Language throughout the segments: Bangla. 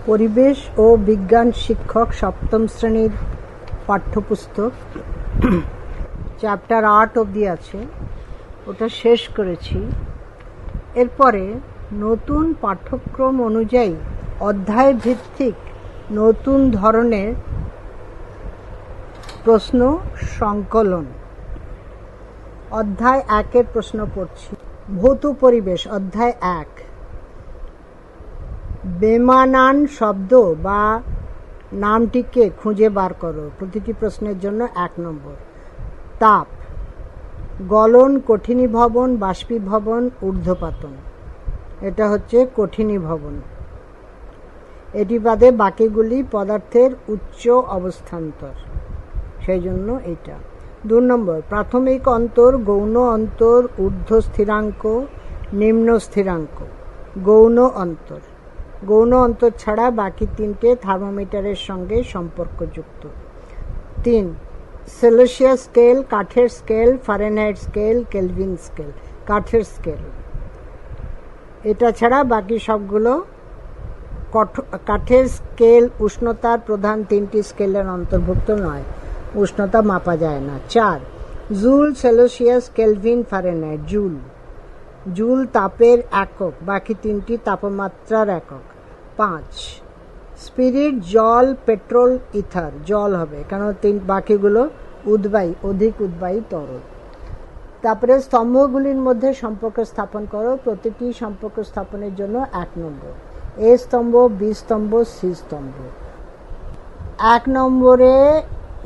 পরিবেশ ও বিজ্ঞান শিক্ষক সপ্তম শ্রেণীর পাঠ্যপুস্তক চ্যাপ্টার 8 অবধি আছে, ওটা শেষ করেছি। এরপরে নতুন পাঠ্যক্রম অনুযায়ী অধ্যায় ভিত্তিক নতুন ধরনের প্রশ্ন সংকলন অধ্যায় 1-এর প্রশ্ন পড়ছি। ভৌত পরিবেশ অধ্যায় 1। বেমানান শব্দ বা নামটিকে খুঁজে বার করো। প্রতিটি প্রশ্নের জন্য 1 নম্বর। তাপ, গলন, কঠিনীভবন, বাষ্পীভবন, ঊর্ধ্বপাতন। এটা হচ্ছে কঠিনীভবন। এটি বাদে বাকিগুলি পদার্থের উচ্চ অবস্থান্তর, সেই জন্য এটা। 2 নম্বর। প্রাথমিক অন্তর, গৌণ অন্তর, ঊর্ধ্ব স্থিরাঙ্ক, নিম্ন স্থিরাঙ্ক। গৌণ অন্তর, গৌণ অন্তর ছাড়া বাকি 3টে থার্মোমিটারের সঙ্গে সম্পর্কযুক্ত। 3 সেলসিয়াস স্কেল, কাঠের scale, Fahrenheit scale, Kelvin scale. কাঠের স্কেল, এটা ছাড়া বাকি সবগুলো কাঠের স্কেল উষ্ণতার প্রধান 3টি স্কেলের অন্তর্ভুক্ত নয়, উষ্ণতা মাপা যায় না। 4 joule, Celsius, Kelvin, Fahrenheit. Joule, joule তাপের একক, বাকি 3টি তাপমাত্রার একক। 5 স্পিরিট, জল, পেট্রোল, ইথার। জল হবে কারণ বাকিগুলো উদ্বায়ী, অধিক উদ্বায়ী তরল। তারপরে স্তম্ভগুলির মধ্যে সম্পর্ক স্থাপন করো। প্রতিটি সম্পর্ক স্থাপনের জন্য 1 নম্বর। এ স্তম্ভ, বি স্তম্ভ, সি স্তম্ভ। 1 নম্বরে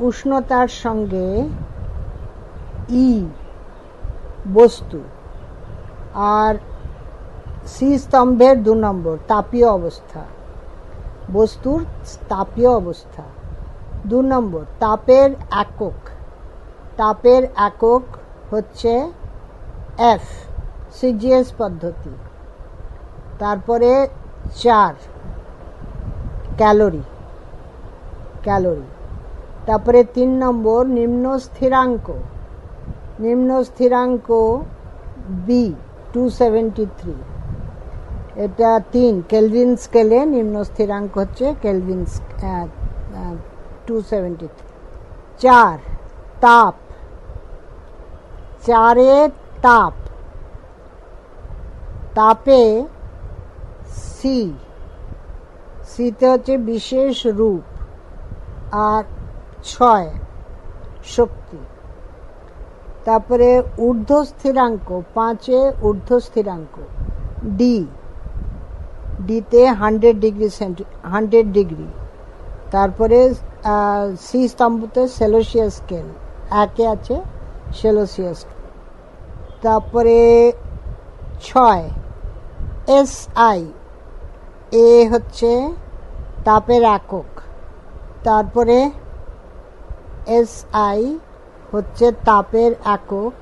উষ্ণতার সঙ্গে ই বস্তু, আর সি স্তম্ভের 2 নম্বর তাপীয় অবস্থা, বস্তুর তাপীয় অবস্থা। 2 নম্বর তাপের একক, তাপের একক হচ্ছে এফ, সিজিএস পদ্ধতি। তারপরে 4 ক্যালোরি, ক্যালোরি। তারপরে 3 নম্বর নিম্ন স্থিরাঙ্ক, নিম্ন স্থিরাঙ্ক বি 273। এটা 3 কেলভিন স্কেলে নিম্ন স্থিরাঙ্ক হচ্ছে কেলভিন 273। 4 তাপ, 4-এ তাপ, তাপে সি, সিতে হচ্ছে বিশেষ রূপ, আর 6 শক্তি। তারপরে ঊর্ধ্ব স্থিরাঙ্ক 5-এ ঊর্ধ্ব স্থিরাঙ্ক ডি, ডিতে 100 ডিগ্রি। তারপরে সি স্তম্ভতে সেলসিয়াস স্কেল 1-এ আছে সেলসিয়াস। তারপরে 6 এস আই, এ হচ্ছে তাপের একক। তারপরে এস আই হচ্ছে তাপের একক,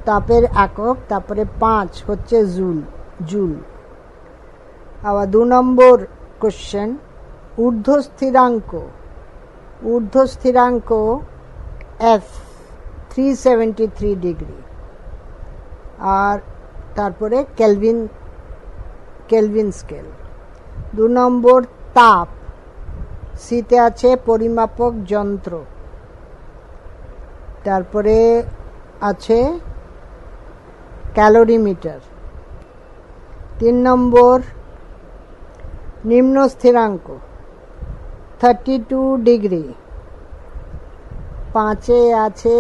তাপের একক। তারপরে 5 হচ্ছে জুল, জুল। আবার 2 নম্বর কোশ্চেন, ঊর্ধ্ব স্থিরাঙ্ক, ঊর্ধ্ব স্থিরাঙ্ক এফ 373 ডিগ্রি। আর তারপরে কেলভিন, কেলভিন স্কেল। 2 নম্বর তাপ, সিতে আছে পরিমাপক যন্ত্র। তারপরে আছে ক্যালোরিমিটার। 3 নম্বর নিম্ন স্থিরাঙ্ক 32 ডিগ্রি। 5-এ আছে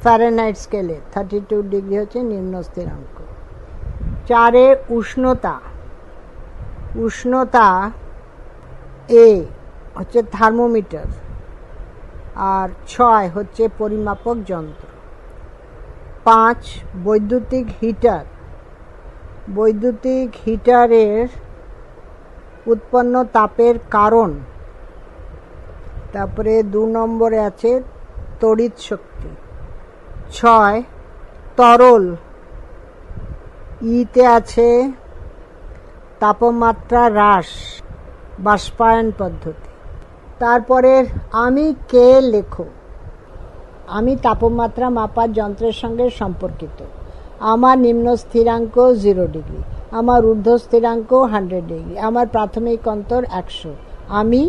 ফারেনহাইট স্কেলে 32 ডিগ্রি হচ্ছে নিম্ন স্থিরাঙ্ক। 4-এ উষ্ণতা, উষ্ণতা এ হচ্ছে থার্মোমিটার, আর 6 হচ্ছে পরিমাপক যন্ত্র। 5 বৈদ্যুতিক হিটার, বৈদ্যুতিক হিটারের উৎপন্ন তাপের কারণ। তারপরে 2 নম্বরে আছে তড়িৎ শক্তি। 6 তরল, ইতে আছে তাপমাত্রা হ্রাস, বাষ্পায়ন পদ্ধতি। তারপরে আমি কে লেখো। আমি তাপমাত্রা মাপার যন্ত্রের সঙ্গে সম্পর্কিত। আমার নিম্ন স্থিরাঙ্ক 0 ডিগ্রি। আমার ঊর্ধ্ব স্থিরাঙ্ক 100 ডিগ্রি, আমার প্রাথমিক অন্তর 100, আমি,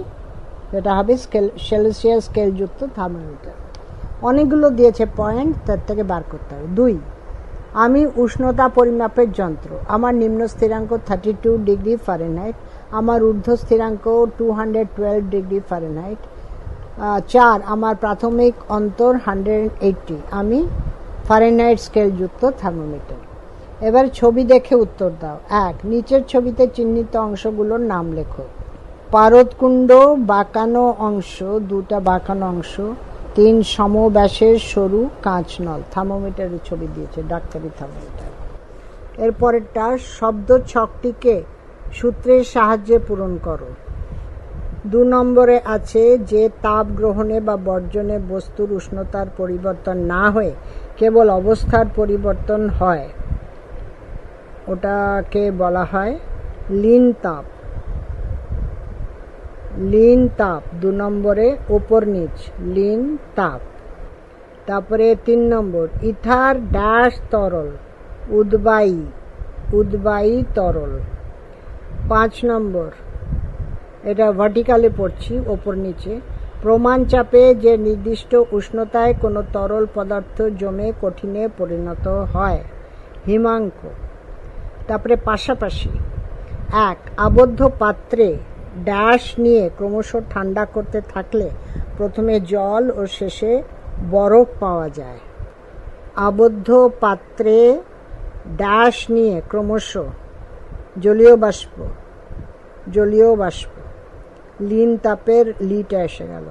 এটা হবে সেলসিয়াস স্কেলযুক্ত থার্মোমিটার। অনেকগুলো দিয়েছে পয়েন্ট, তার থেকে বার করতে হবে। 2, আমি উষ্ণতা পরিমাপের যন্ত্র, আমার নিম্ন স্থিরাঙ্ক 32 ডিগ্রি ফারেনহাইট, আমার ঊর্ধ্ব স্থিরাঙ্ক 212 ডিগ্রি ফারেনহাইট। 4, আমার প্রাথমিক অন্তর 180, আমি ফারেনহাইট স্কেলযুক্ত থার্মোমিটার। এবার ছবি দেখে উত্তর দাও। 1, নিচের ছবিতে চিহ্নিত অংশগুলোর নাম লেখো। পারদকুণ্ড, বাঁকানো অংশ, 2টা বাঁকানো অংশ। 3, সমব্যাসের সরু কাঁচ নল। থার্মোমিটারের ছবি দিয়েছে, ডাক্তারি থার্মোমিটার। এরপরেরটা, শব্দ ছকটিকে সূত্রের সাহায্যে পূরণ করো। 2 নম্বরে আছে যে তাপ গ্রহণে বা বর্জনে বস্তুর উষ্ণতার পরিবর্তন না হয়ে কেবল অবস্থার পরিবর্তন হয়, ওটাকে বলা হয় লীন তাপ। লীন তাপ 2 নম্বরে, ওপর নিচ, লীন তাপ। তারপরে 3 নম্বর, ইথার ড্যাশ তরল, উদ্বায়ী তরল। 5 নম্বর, এটা ভার্টিক্যালে পড়ছি, ওপর নিচে, প্রমাণ চাপে যে নির্দিষ্ট উষ্ণতায় কোনো তরল পদার্থ জমে কঠিনে পরিণত হয়, হিমাঙ্ক। তারপরে পাশাপাশি, 1, আবদ্ধ পাত্রে ড্যাশ নিয়ে ক্রমশ ঠান্ডা করতে থাকলে প্রথমে জল ও শেষে বরফ পাওয়া যায়। আবদ্ধ পাত্রে ড্যাশ নিয়ে ক্রমশ, জলীয় বাষ্প, লীন তাপের লিটা এসে গেল।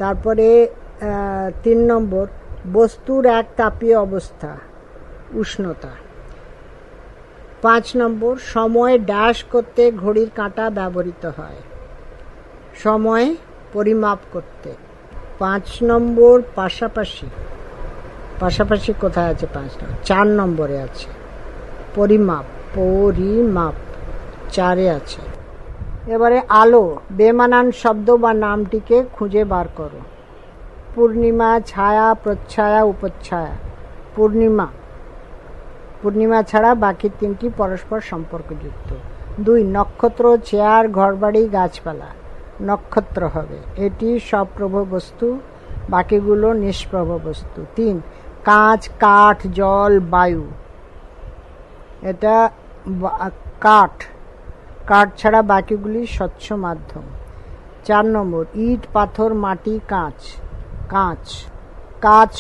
তারপরে 3 নম্বর, বস্তুর এক তাপীয় অবস্থা, উষ্ণতা। 5 নম্বর, সময় ড্যাশ করতে ঘড়ির কাঁটা ব্যবহৃত হয়, সময় পরিমাপ করতে। 5 নম্বর, পাশাপাশি কোথায় আছে? 5 নম্বর, 4 নম্বরে আছে, পরিমাপ, 4-এ আছে। এবারে আলো, বেমানান শব্দ বা নামটিকে খুঁজে বার করো। পূর্ণিমা, ছায়া, প্রচ্ছায়া, উপচ্ছায়া। পূর্ণিমা ছাড়া বাকি 3টি পরস্পর সম্পর্কযুক্ত। 2, নক্ষত্র, চেয়ার, ঘরবাড়ি, গাছপালা। নক্ষত্র হবে, এটি সপ্রভ বস্তু, বাকিগুলো নিষ্প্রভ বস্তু। 3, কাঁচ, কাঠ, জল, বায়ু, এটা কাঠ ছাড়া বাকিগুলি স্বচ্ছ মাধ্যম। 4 নম্বর, ইট, পাথর, মাটি, কাঁচ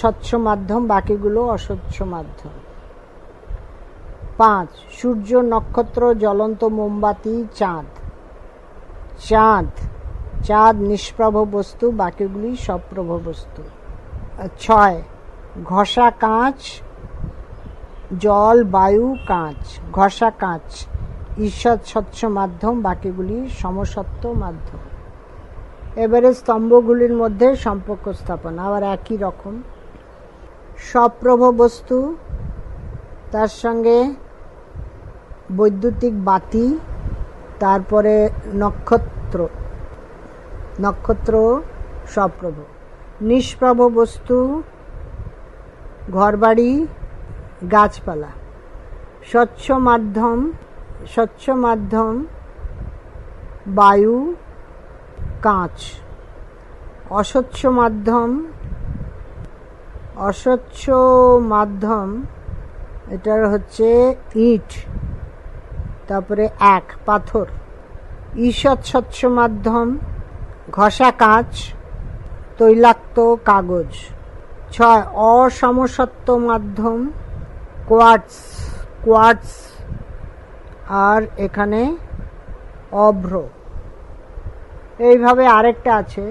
স্বচ্ছ মাধ্যম, বাকিগুলো অস্বচ্ছ মাধ্যম। 5, সূর্য, নক্ষত্র, জ্বলন্ত মোমবাতি, চাঁদ নিষ্প্রভ বস্তু, বাকিগুলি সপ্রভ বস্তু। 6, ঘষা কাঁচ, জল, বায়ু, কাঁচ। ঘষা কাঁচ ঈষৎ স্বচ্ছ মাধ্যম, বাকিগুলি সমসত্ব মাধ্যম। এবারে স্তম্ভগুলির মধ্যে সম্পর্ক স্থাপন আবার একই রকম। সপ্রভ বস্তু, তার সঙ্গে বৈদ্যুতিক বাতি, তারপরে নক্ষত্র সপ্রভ। নিষ্প্রভ বস্তু, ঘরবাড়ি, গাছপালা। স্বচ্ছ মাধ্যম, বায়ু, কাঁচ। অস্বচ্ছ মাধ্যম, এটার হচ্ছে ইট, তারপরে 1, পাথর। ঈষৎ স্বচ্ছ মাধ্যম, ঘষা কাঁচ, তৈলাক্ত কাগজ। 6, অসমসত্ব মাধ্যম, কোয়ার্টস, আর এখানে অভ্র। এইভাবে আরেকটা আছে।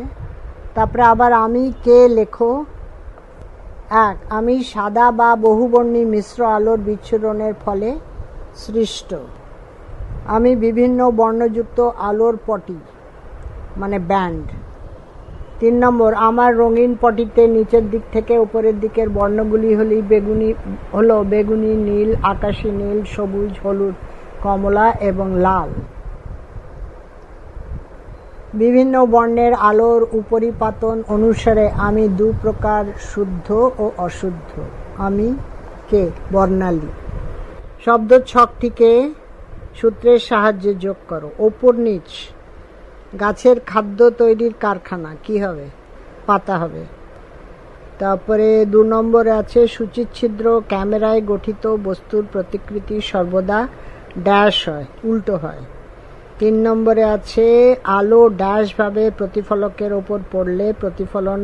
তারপরে আবার আমি কে লেখো। 1, আমি সাদা বা বহুবর্ণী মিশ্র আলোর বিচ্ছুরণের ফলে সৃষ্ট। আমি বিভিন্ন বর্ণযুক্ত আলোর পটি, মানে ব্যান্ড। 3 নম্বর, আমার রঙিন পটিতে নিচের দিক থেকে উপরের দিকের বর্ণগুলি হলো বেগুনি, নীল, আকাশী নীল, সবুজ, হলুদ, কমলা এবং লাল। বিভিন্ন বর্ণের আলোর উপরিপাতন অনুসারে আমি 2 প্রকার, শুদ্ধ ও অশুদ্ধ। আমি কে? বর্ণালী। শব্দ ছকটিকে সূত্রের সাহায্যে যোগ করো। ওপর নিচ, গাছের খাদ্য তৈরির কারখানা, কি হবে? পাতা হবে। তারপরে 2 নম্বরে আছে সূচিচ্ছিদ্র ক্যামেরায় গঠিত বস্তুর প্রতিকৃতি সর্বদা ড্যাশ হয়, উল্টো হয়। 3 নম্বরে আছে আলো ড্যাশ ভাবে প্রতিফলকের ওপর পড়লে প্রতিফলন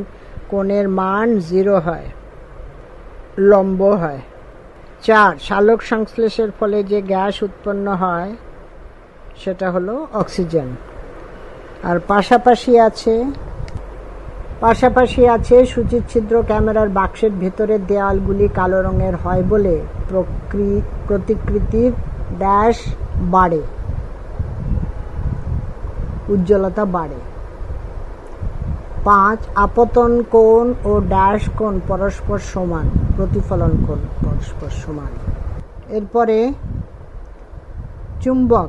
কোণের মান 0 হয়, লম্ব হয়। 4 সালোক সংশ্লেষের ফলে যে গ্যাস উৎপন্ন হয় সেটা হলো অক্সিজেন। আর পাশাপাশি আছে সূচিচ্ছিদ্র ক্যামেরার বাক্সের ভেতরের দেয়ালগুলি কালো রঙের হয় বলে প্রতিকৃতির ড্যাশ বাড়ে, উজ্জ্বলতা বাড়ে। 5 আপতন কোণ ও ড্যাশ কোণ পরস্পর সমান, প্রতিফলন কোণ পরস্পর সমান। এরপরে চুম্বক,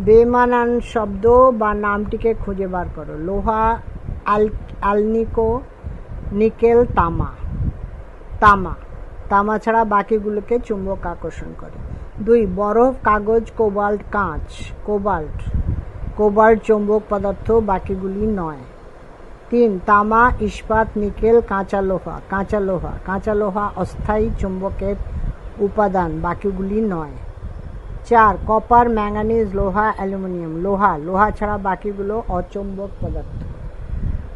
বেমানান শব্দ বা নামটিকে খুঁজে বার করো। লোহা, আলনিকো, নিকেল, তামা ছাড়া বাকিগুলোকে চুম্বক আকর্ষণ করে। 2 বরফ, কাগজ, কোবাল্ট, কাঁচ। কোবাল্ট চৌম্বক পদার্থ, বাকিগুলি নয়। 3 তামা, ইস্পাত, নিকেল, কাঁচা লোহা অস্থায়ী চুম্বকের উপাদান, বাকিগুলি নয়। 4 কপার, ম্যাঙ্গানিজ, লোহা, অ্যালুমিনিয়াম। লোহা ছাড়া বাকিগুলো অচৌম্বক পদার্থ।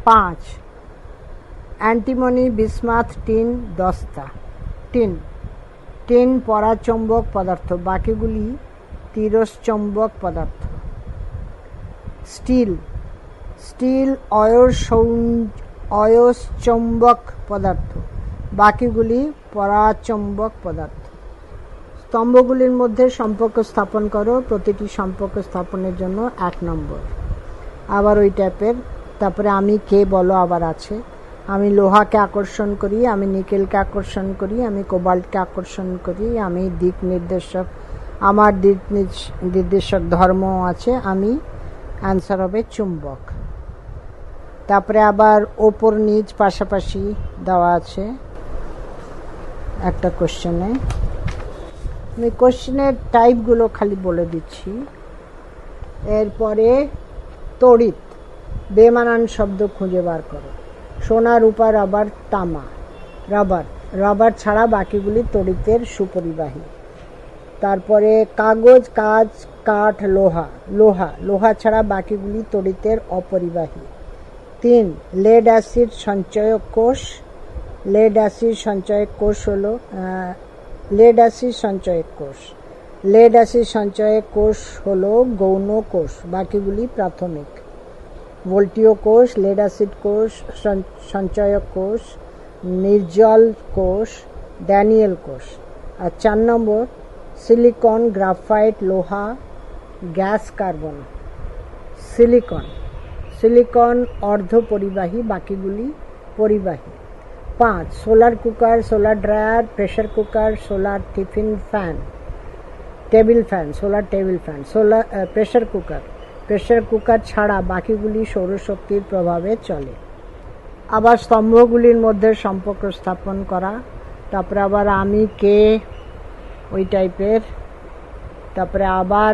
5 অ্যান্টিমনি, বিসমাথ, টিন, দস্তা। টিন পরাচৌম্বক পদার্থ, বাকিগুলি তিরস্চৌম্বক পদার্থ। স্টিল অয়স্চৌম্বক পদার্থ, বাকিগুলি পরাচৌম্বক পদার্থ। স্তম্ভগুলির মধ্যে সম্পর্ক স্থাপন করো। প্রতিটি সম্পর্ক স্থাপনের জন্য 1 নম্বর। আবার ওই টাইপের। তারপরে আমি কে বলো আবার আছে। আমি লোহাকে আকর্ষণ করি, আমি নিকেলকে আকর্ষণ করি, আমি কোবাল্টকে আকর্ষণ করি, আমি আমার দিক নির্দেশক ধর্ম আছে, আমি অ্যান্সার হবে চুম্বক। তারপরে আবার ওপর নিচ পাশাপাশি দেওয়া আছে একটা কোশ্চেনে। আমি কোশ্চেনের টাইপগুলো খালি বলে দিচ্ছি। এরপরে তড়িৎ, বেমানান শব্দ খুঁজে বার করো। সোনা, রূপা, রাবার, তামা। রাবার ছাড়া বাকিগুলি তড়িতের সুপরিবাহী। তারপরে কাগজ, কাঁচ, কাঠ, লোহা ছাড়া বাকিগুলি তড়িতের অপরিবাহী। 3 লেড অ্যাসিড সঞ্চয়ক কোষ। লেড অ্যাসিড সঞ্চয়ক কোষ হলো গৌণ কোষ, বাকিগুলি প্রাথমিক। ভোল্টীয় কোষ, লেড অ্যাসিড কোষ, সঞ্চয়ক কোষ, নির্জল কোষ, ড্যানিয়েল কোষ। আর 4 নম্বর সিলিকন, গ্রাফাইট, লোহা, গ্যাস, কার্বন। সিলিকন অর্ধ পরিবাহী, বাকিগুলি পরিবাহী। 5 solar cooker, solar dryer, pressure cooker, solar table fan, pressure cooker ছাড়া বাকিগুলি সৌরশক্তির প্রভাবে চলে। আবার স্তম্ভগুলির মধ্যে সম্পর্ক স্থাপন করা। তারপরে আবার আমি কে, ওই টাইপের। তারপরে আবার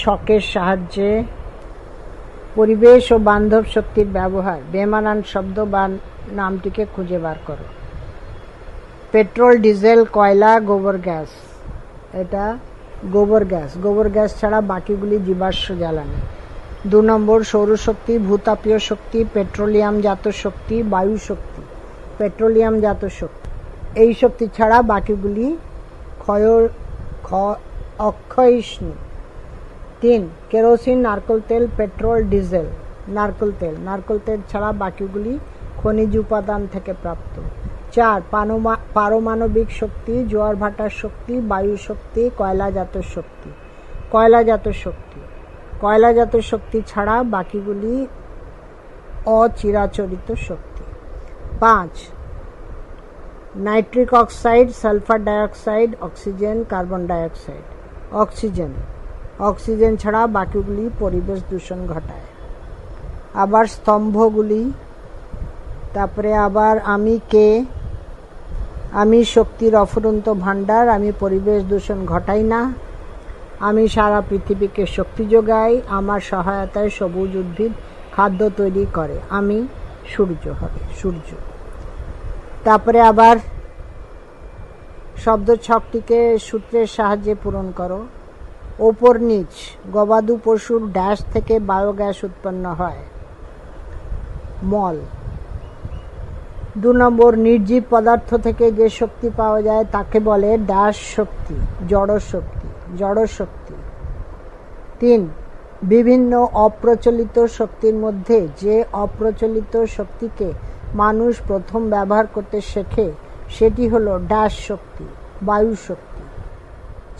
ছকের সাহায্যে পরিবেশ ও বান্ধব শক্তির ব্যবহার, বেমানান শব্দ বা নামটিকে খুঁজে বার করো। পেট্রোল, ডিজেল, কয়লা, গোবর গ্যাস। এটা গোবর গ্যাস ছাড়া বাকিগুলি জীবাশ্ম জ্বালানি। 2 নম্বর সৌরশক্তি, ভূতাপীয় শক্তি, পেট্রোলিয়ামজাত শক্তি, বায়ু শক্তি। পেট্রোলিয়ামজাত শক্তি, এই শক্তি ছাড়া বাকিগুলি অক্ষয়িষ্ণু। 3 কেরোসিন, নারকেল তেল, পেট্রোল, ডিজেল। নারকেল তেল ছাড়া বাকিগুলি খনিজ উপাদান থেকে প্রাপ্ত। 4 পারমাণবিক শক্তি, জোয়ার ভাটার শক্তি, বায়ু শক্তি, কয়লাজাত শক্তি ছাড়া বাকিগুলি অচিরাচরিত শক্তি। 5 nitric oxide, sulphur dioxide, oxygen, carbon dioxide. Oxygen ছাড়া বাকিগুলি পরিবেশ দূষণ ঘটায়। আবার স্তম্ভগুলি। তারপরে আবার আমি কে, আমি শক্তির অফুরন্ত ভাণ্ডার, আমি পরিবেশ দূষণ ঘটাই না, আমি সারা পৃথিবীকে শক্তি যোগাই, আমার সহায়তায় সবুজ উদ্ভিদ খাদ্য তৈরি করে। আমি সূর্য হবে, সূর্য। তারপরে আবার শব্দ ছকটিকে সূত্রের সাহায্যে পূরণ করো। ওপর নিচ, গবাদু পশুর ড্যাশ থেকে বায়োগ্যাস উৎপন্ন হয়, মল। 2 নম্বর, নির্জীব পদার্থ থেকে যে শক্তি পাওয়া যায় তাকে বলে ড্যাশ শক্তি, জড় শক্তি, জড় শক্তি। 3, বিভিন্ন অপ্রচলিত শক্তির মধ্যে যে অপ্রচলিত শক্তিকে মানুষ প্রথম ব্যবহার করতে শেখে সেটি হলো ড্যাশ শক্তি, বায়ু শক্তি।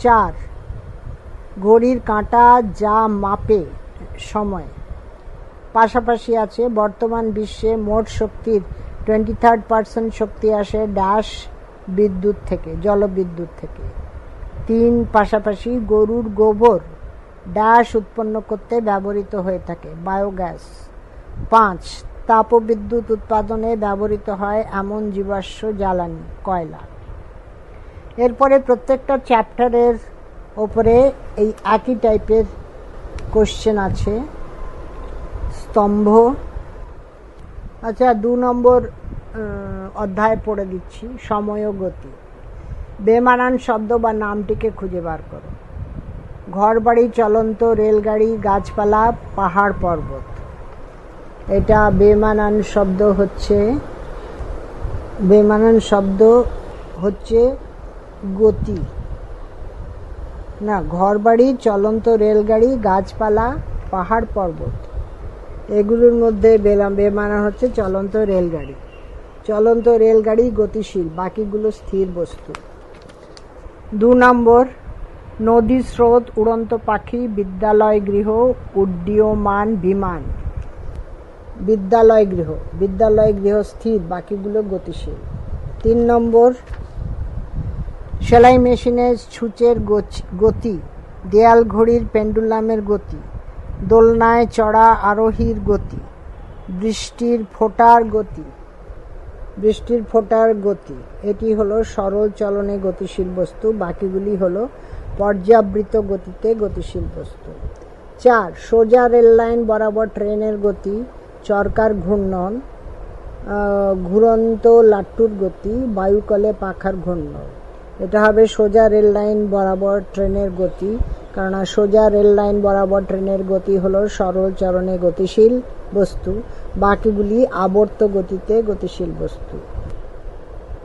4, ঘড়ির কাঁটা যা মাপে সময়। পাশাপাশি আছে বর্তমান বিশ্বে মোট শক্তির 23% শক্তি আসে ড্যাশ বিদ্যুৎ থেকে, জলবিদ্যুৎ থেকে। 3, পাশাপাশি গরুর গোবর ড্যাশ উৎপন্ন করতে ব্যবহৃত হয়ে থাকে, বায়োগ্যাস। 5, তাপবিদ্যুৎ উৎপাদনে ব্যবহৃত হয় এমন জীবাশ্ম জ্বালানি, কয়লা। এরপরে প্রত্যেকটা চ্যাপ্টারের ওপরে এই একই টাইপের কোশ্চেন আছে। স্তম্ভ। আচ্ছা, 2 নম্বর অধ্যায় পড়ে দিচ্ছি, সময় ও গতি। বেমানান শব্দ বা নামটিকে খুঁজে বার করো। ঘরবাড়ি, চলন্ত রেলগাড়ি, গাছপালা, পাহাড় পর্বত। এটা বেমানান শব্দ হচ্ছে, বেমানান শব্দ হচ্ছে গতি না, ঘরবাড়ি, চলন্ত রেলগাড়ি, গাছপালা, পাহাড় পর্বত, এগুলোর মধ্যে বেমানান হচ্ছে চলন্ত রেলগাড়ি। চলন্ত রেলগাড়ি গতিশীল, বাকিগুলো স্থির বস্তু। 2 নম্বর, নদী, স্রোত, উড়ন্ত পাখি, বিদ্যালয় গৃহ, উড্ডীয়মান বিমান। বিদ্যালয় গৃহ, বিদ্যালয় গৃহ স্থির, বাকিগুলো গতিশীল। 3 নম্বর, সেলাই মেশিনের সূচের গতি, দেয়াল ঘড়ির পেন্ডুলামের গতি, দোলনায় চড়া আরোহীর গতি, বৃষ্টির ফোঁটার গতি, বৃষ্টির ফোঁটার গতি। এটি হলো সরল চলনে গতিশীল বস্তু, বাকিগুলি হলো পর্যাবৃত গতিতে গতিশীল বস্তু। 4, সোজা রেল লাইন বরাবর ট্রেনের গতি, চরকার ঘূর্ণন, ঘুরন্ত লাট্টুর গতি, বায়ুকলে পাখার ঘূর্ণন। এটা হবে সোজা রেল লাইন বরাবর ট্রেনের গতি, কারণ সোজা রেল লাইন বরাবর ট্রেনের গতি হলো সরল চলনে গতিশীল বস্তু, বাকিগুলি আবর্ত গতিতে গতিশীল বস্তু।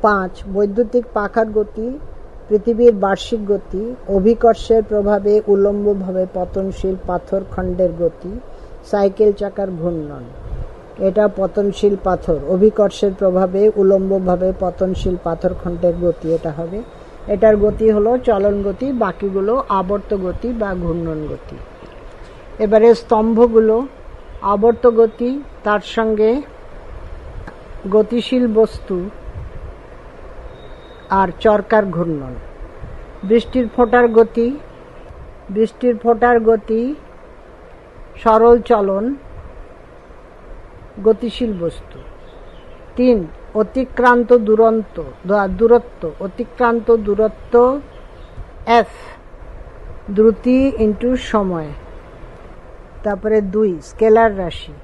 5, বৈদ্যুতিক পাখার গতি, পৃথিবীর বার্ষিক গতি, অভিকর্ষের প্রভাবে উল্লম্বভাবে পতনশীল পাথর খণ্ডের গতি, সাইকেল চাকার ঘূর্ণন। এটা পতনশীল পাথর, অভিকর্ষের প্রভাবে উল্লম্বভাবে পতনশীল পাথর খণ্ডের গতি এটা হবে। এটার গতি হলো চলন গতি, বাকিগুলো আবর্ত গতি বা ঘূর্ণন গতি। এবারে স্তম্ভগুলো, আবর্ত গতি, তার সঙ্গে গতিশীল বস্তু আর চরকার ঘূর্ণন। বৃষ্টির ফোঁটার গতি, বৃষ্টির ফোঁটার গতি সরল চলন, গতিশীল বস্তু। 3, অতিক্রান্ত দূরত্ব, অতিক্রান্ত দূরত্ব এফ, দ্রুতি ইন্টু সময়। তারপরে 2, স্কেলার রাশি।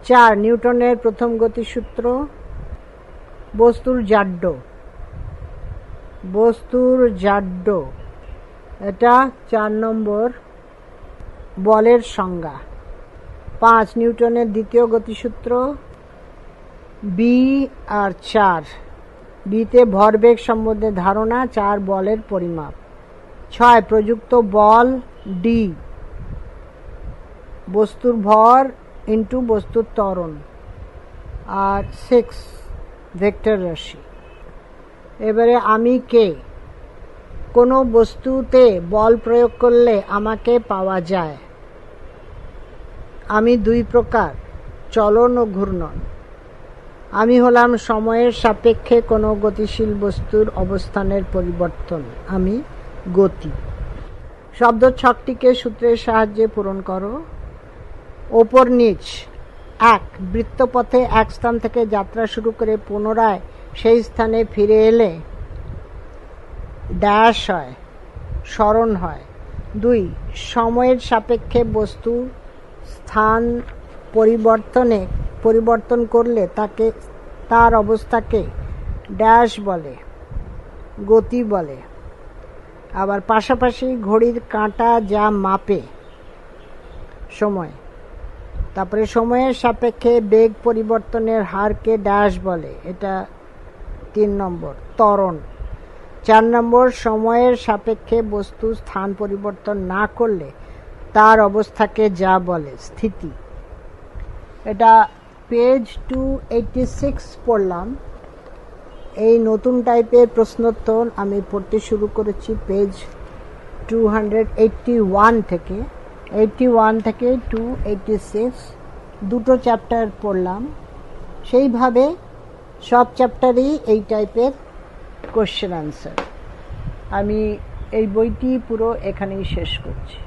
4, নিউটনের প্রথম গতিসূত্র, বস্তুর জাড্য, বস্তুর জাড্য, এটা 4 নম্বর বলের সংজ্ঞা। 5, নিউটনের দ্বিতীয় গতিসূত্র, বি আর 4, বিতে ভরবেগ সম্বন্ধে ধারণা, 4 বলের পরিমাপ। 6, প্রযুক্ত বল ডি, বস্তুর ভর ইন্টু বস্তুর ত্বরণ। আর 6, ভেক্টর রাশি। এবারে আমি কে, কোনো বস্তুতে বল প্রয়োগ করলে আমাকে পাওয়া যায়। আমি 2 প্রকার, চলন ও ঘূর্ণন। আমি হলাম সময়ের সাপেক্ষে কোনো গতিশীল বস্তুর অবস্থানের পরিবর্তন, আমি গতি। শব্দ ছকটিকে সূত্রের সাহায্যে পূরণ করো। ওপর নিচ। 1, বৃত্তপথে এক স্থান থেকে যাত্রা শুরু করে পুনরায় সেই স্থানে ফিরে এলে ড্যাশ হয়, স্মরণ হয়। 2 সময়ের সাপেক্ষে বস্তু স্থান পরিবর্তন করলে তার অবস্থাকে ড্যাশ বলে, গতি বলে। আবার পাশাপাশি ঘড়ির কাঁটা যা মাপে সময়, তারপরে সময়ের সাপেক্ষে বেগ পরিবর্তনের হারকে ড্যাশ বলে, এটা 3 নম্বর ত্বরণ। 4 নম্বর সময়ের সাপেক্ষে বস্তু স্থান পরিবর্তন না করলে তার অবস্থাকে যা বলে, স্থিতি। এটা পেজ 286 পড়লাম। এই নতুন টাইপের প্রশ্নোত্তর আমি পড়তে শুরু করেছি পেজ 281 থেকে 286, দুটো চ্যাপ্টার পড়লাম। সেইভাবে সব চ্যাপ্টারই এই টাইপের কোশ্চেন আনসার। আমি এই বইটি পুরো এখানেই শেষ করছি।